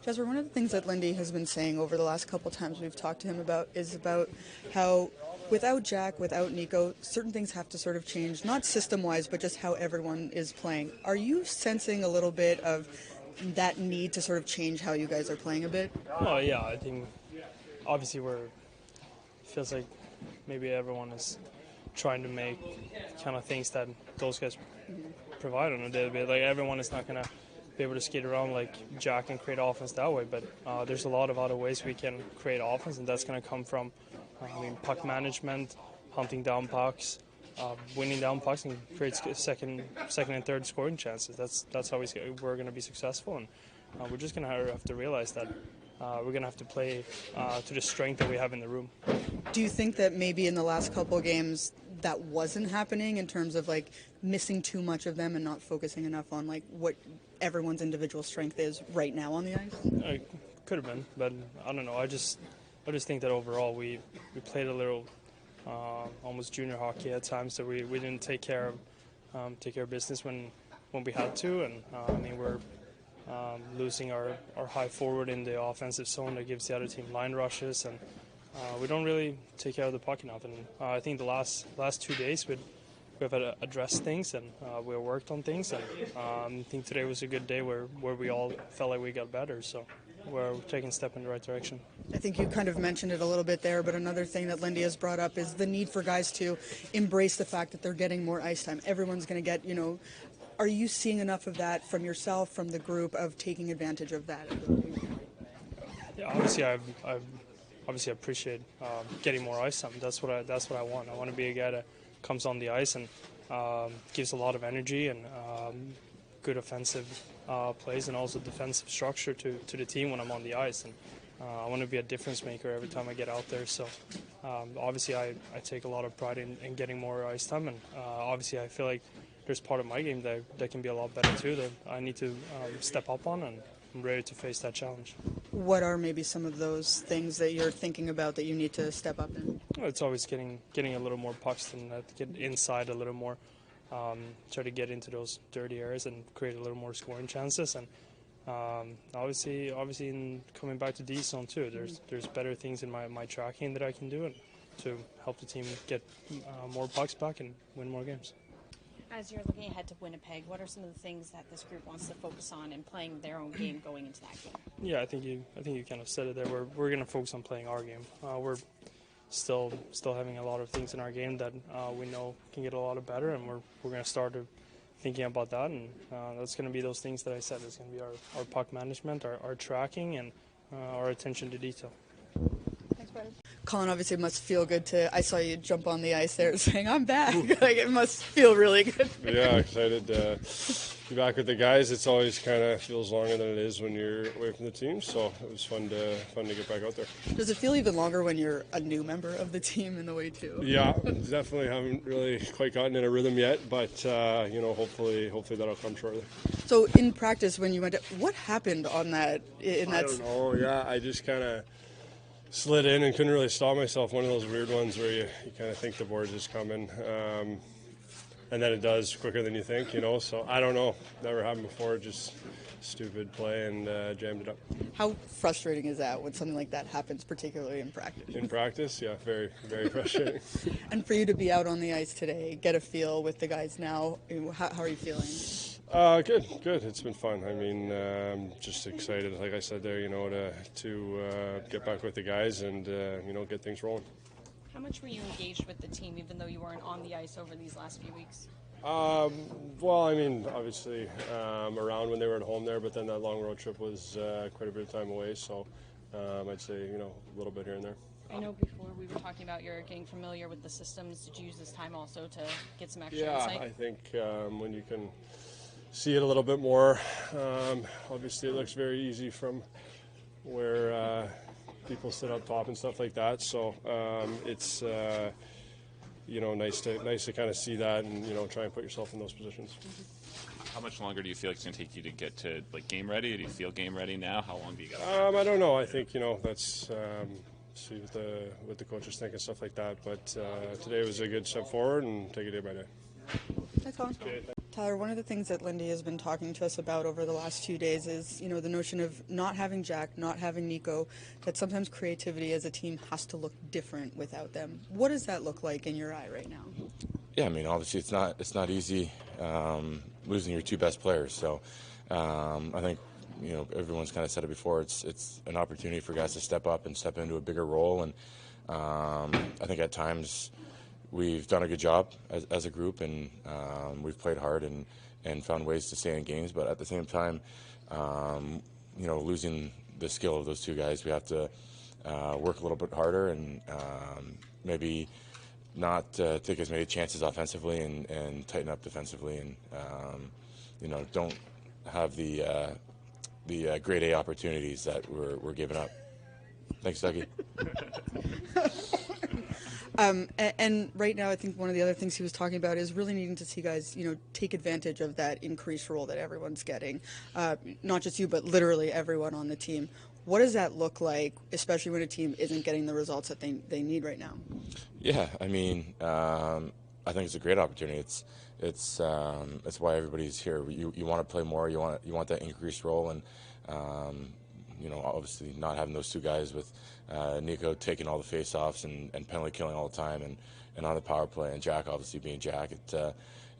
Jasper, one of the things that Lindy has been saying over the last couple times we've talked to him about is about how without Jack, without Nico, certain things have to sort of change, not system-wise, but just how everyone is playing. Are you sensing a little bit of that need to sort of change how you guys are playing a bit? Oh yeah, I think obviously feels like maybe everyone is trying to make kind of things that those guys provide on a daily basis. Like everyone is not gonna be able to skate around like Jack and create offense that way, but there's a lot of other ways we can create offense, and that's gonna come from puck management, hunting down pucks, winning down pucks, and create second and third scoring chances. That's how we're going to be successful, and we're just going to have to realize that we're going to have to play to the strength that we have in the room. Do you think that maybe in the last couple of games that wasn't happening in terms of like missing too much of them and not focusing enough on like what everyone's individual strength is right now on the ice? Could have been, but I don't know. I just think that overall we played a little almost junior hockey at times, so we didn't take care of business when we had to, and we're losing our high forward in the offensive zone that gives the other team line rushes, and we don't really take care of the puck enough. And I think the last 2 days we've addressed things, and we worked on things, and I think today was a good day where we all felt like we got better. So we're taking a step in the right direction. I think you kind of mentioned it a little bit there, but another thing that Lindy has brought up is the need for guys to embrace the fact that they're getting more ice time. Everyone's going to get, are you seeing enough of that from yourself, from the group, of taking advantage of that? Yeah, obviously I appreciate getting more ice time. That's what I want. I want to be a guy that comes on the ice and gives a lot of energy and good offensive plays, and also defensive structure to the team when I'm on the ice. And I want to be a difference maker every time I get out there. So obviously I take a lot of pride in getting more ice time, and obviously I feel like there's part of my game that can be a lot better too, that I need to step up on, and I'm ready to face that challenge. What are maybe some of those things that you're thinking about that you need to step up in? Well, it's always getting a little more pucks than that, get inside a little more, try to get into those dirty areas and create a little more scoring chances. And obviously in coming back to D zone too, there's better things in my tracking that I can do, and to help the team get more pucks back and win more games. As you're looking ahead to Winnipeg, what are some of the things that this group wants to focus on in playing their own game going into that game? Yeah, I think you kind of said it there. We're going to focus on playing our game. We're still having a lot of things in our game that we know can get a lot better, and we're going to start thinking about that, and that's going to be those things that I said. It's going to be our puck management, our tracking, and our attention to detail. Thanks, Bratt. Colin, obviously it must feel good I saw you jump on the ice there saying, I'm back. Like, it must feel really good. Yeah, excited to be back with the guys. It's always kind of feels longer than it is when you're away from the team, so it was fun to get back out there. Does it feel even longer when you're a new member of the team in the way too? Yeah, definitely haven't really quite gotten in a rhythm yet, but hopefully that'll come shortly. So in practice, when you went, what happened on that? I don't know. Yeah, I just kind of slid in and couldn't really stop myself. One of those weird ones where you kind of think the board's just coming, and then it does quicker than you think, So I don't know. Never happened before. Just stupid play and jammed it up. How frustrating is that when something like that happens, particularly in practice? In practice, yeah, very, very frustrating. And for you to be out on the ice today, get a feel with the guys now, how are you feeling? Good. It's been fun. Just excited, like I said there, to get back with the guys and, get things rolling. How much were you engaged with the team, even though you weren't on the ice over these last few weeks? Obviously around when they were at home there, but then that long road trip was quite a bit of time away, so I'd say, a little bit here and there. I know before we were talking about you're getting familiar with the systems. Did you use this time also to get some extra insight? Yeah, I think when you can see it a little bit more. Obviously, it looks very easy from where people sit up top and stuff like that. So it's nice to kind of see that and try and put yourself in those positions. How much longer do you feel it's going to take you to get to game ready? Do you feel game ready now? How long do you got? I don't know. I think that's see what the coaches think and stuff like that. But today was a good step forward, and take it day by day. Thanks, Colin. Tyler, one of the things that Lindy has been talking to us about over the last few days is, you know, the notion of not having Jack, not having Nico, that sometimes creativity as a team has to look different without them. What does that look like in your eye right now? Yeah, I mean, obviously it's not easy losing your two best players. So I think, you know, everyone's kind of said it before. It's an opportunity for guys to step up and step into a bigger role. And I think at times we've done a good job as a group, and we've played hard and found ways to stay in games. But at the same time, you know, losing the skill of those two guys, we have to work a little bit harder and maybe not take as many chances offensively and tighten up defensively, and you know, don't have the grade A opportunities that we're giving up. Thanks, Dougie. And right now, I think one of the other things he was talking about is really needing to see guys, you know, take advantage of that increased role that everyone's getting. Not just you, but literally everyone on the team. What does that look like, especially when a team isn't getting the results that they need right now? Yeah, I mean, I think it's a great opportunity. It's why everybody's here. You want to play more. You want that increased role, and you know, obviously not having those two guys with Nico taking all the face-offs and penalty killing all the time, and on the power play, and Jack obviously being Jack.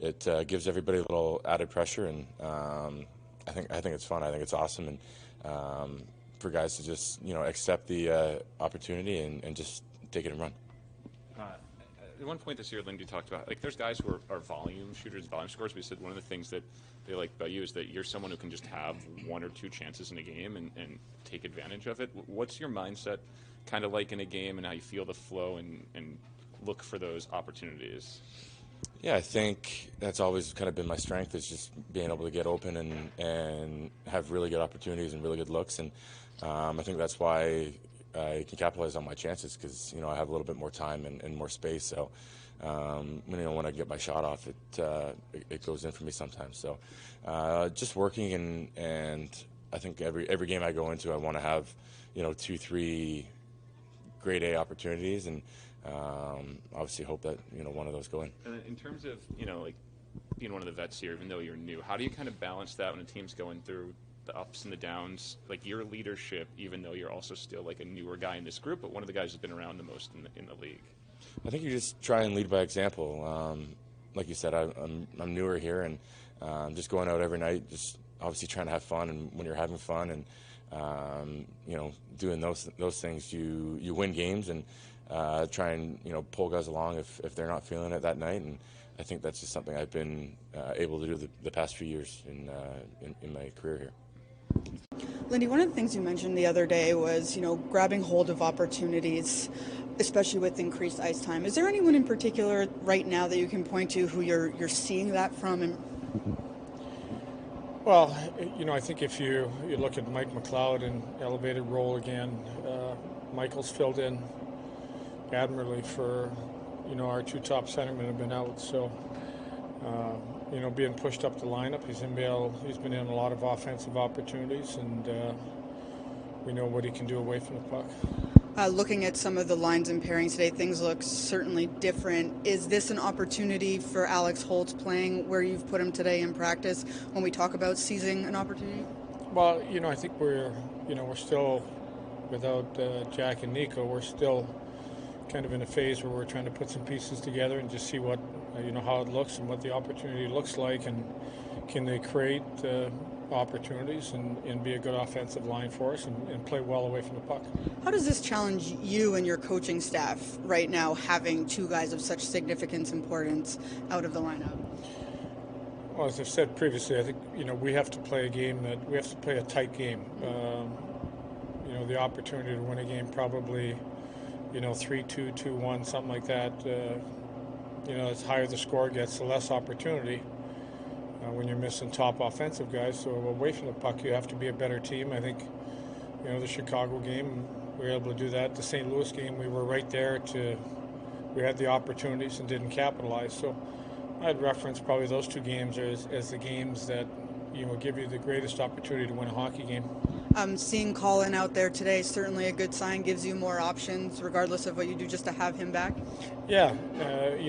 It gives everybody a little added pressure, and I think it's fun. I think it's awesome, and for guys to just, you know, accept the opportunity and just take it and run. At one point this year, Lindy talked about, like, there's guys who are volume shooters, volume scorers. We said one of the things that they like about you is that you're someone who can just have one or two chances in a game and take advantage of it. What's your mindset kind of like in a game, and how you feel the flow and look for those opportunities? Yeah, I think that's always kind of been my strength, is just being able to get open and have really good opportunities and really good looks. And I think that's why I can capitalize on my chances, because, you know, I have a little bit more time and more space. So, you know, when I get my shot off, it goes in for me sometimes. So, just working and I think every game I go into, I want to have, you know, 2-3 grade A opportunities, and obviously hope that, you know, one of those go in. And in terms of, you know, like being one of the vets here, even though you're new, how do you kind of balance that when a team's going through the ups and the downs, like your leadership, even though you're also still like a newer guy in this group, but one of the guys who's been around the most in the league? I think you just try and lead by example. Like you said, I'm newer here, and just going out every night, just obviously trying to have fun. And when you're having fun and you know, doing those things, you win games, and try and, you know, pull guys along if they're not feeling it that night. And I think that's just something I've been able to do the past few years in my career here. Lindy, one of the things you mentioned the other day was, you know, grabbing hold of opportunities, especially with increased ice time. Is there anyone in particular right now that you can point to who you're seeing that from? Well, you know, I think if you look at Mike McLeod in elevated role again, Michael's filled in admirably for, you know, our two top centermen have been out. So, you know, being pushed up the lineup, he's been in a lot of offensive opportunities, and we know what he can do away from the puck. Looking at some of the lines and pairings today, things look certainly different. Is this an opportunity for Alex Holtz playing where you've put him today in practice when we talk about seizing an opportunity? Well, you know, I think we're still, without Jack and Nico, we're still kind of in a phase where we're trying to put some pieces together and just see what, you know, how it looks and what the opportunity looks like, and can they create opportunities and be a good offensive line for us and play well away from the puck. How does this challenge you and your coaching staff right now, having two guys of such significant importance out of the lineup? Well, as I've said previously, I think, you know, we have to play a tight game. You know, the opportunity to win a game probably, you know, 3-2, 2-1, something like that. You know, as higher the score gets, the less opportunity when you're missing top offensive guys. So away from the puck, you have to be a better team. I think, you know, the Chicago game, we were able to do that. The St. Louis game, we were right there we had the opportunities and didn't capitalize. So I'd reference probably those two games as the games that, you know, give you the greatest opportunity to win a hockey game. Seeing Colin out there today is certainly a good sign, gives you more options regardless of what you do just to have him back. Yeah,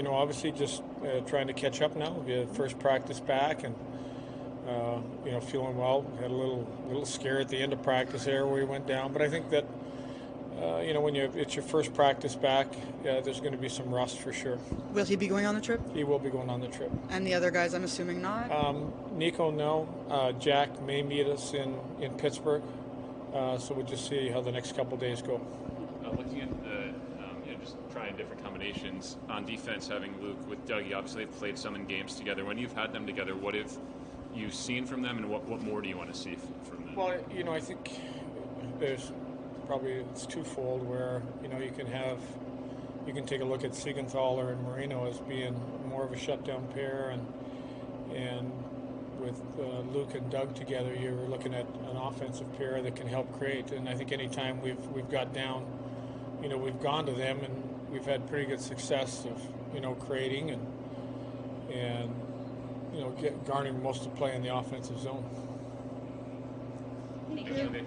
obviously just trying to catch up now. We had first practice back and, feeling well. Had a little scare at the end of practice there where we went down. But I think that, when it's your first practice back, there's going to be some rust for sure. Will he be going on the trip? He will be going on the trip. And the other guys, I'm assuming not? Nico, no. Jack may meet us in Pittsburgh. So we'll just see how the next couple days go. Looking at the, just trying different combinations on defense, having Luke with Dougie, obviously they've played some in games together. When you've had them together, what have you seen from them, and what more do you want to see from them? Well, I think there's probably, it's twofold where, you can take a look at Siegenthaler and Marino as being more of a shutdown pair, and with Luke and Doug together, you're looking at an offensive pair that can help create. And I think anytime we've got down, we've gone to them and we've had pretty good success of creating and garnering most of the play in the offensive zone. Thank you.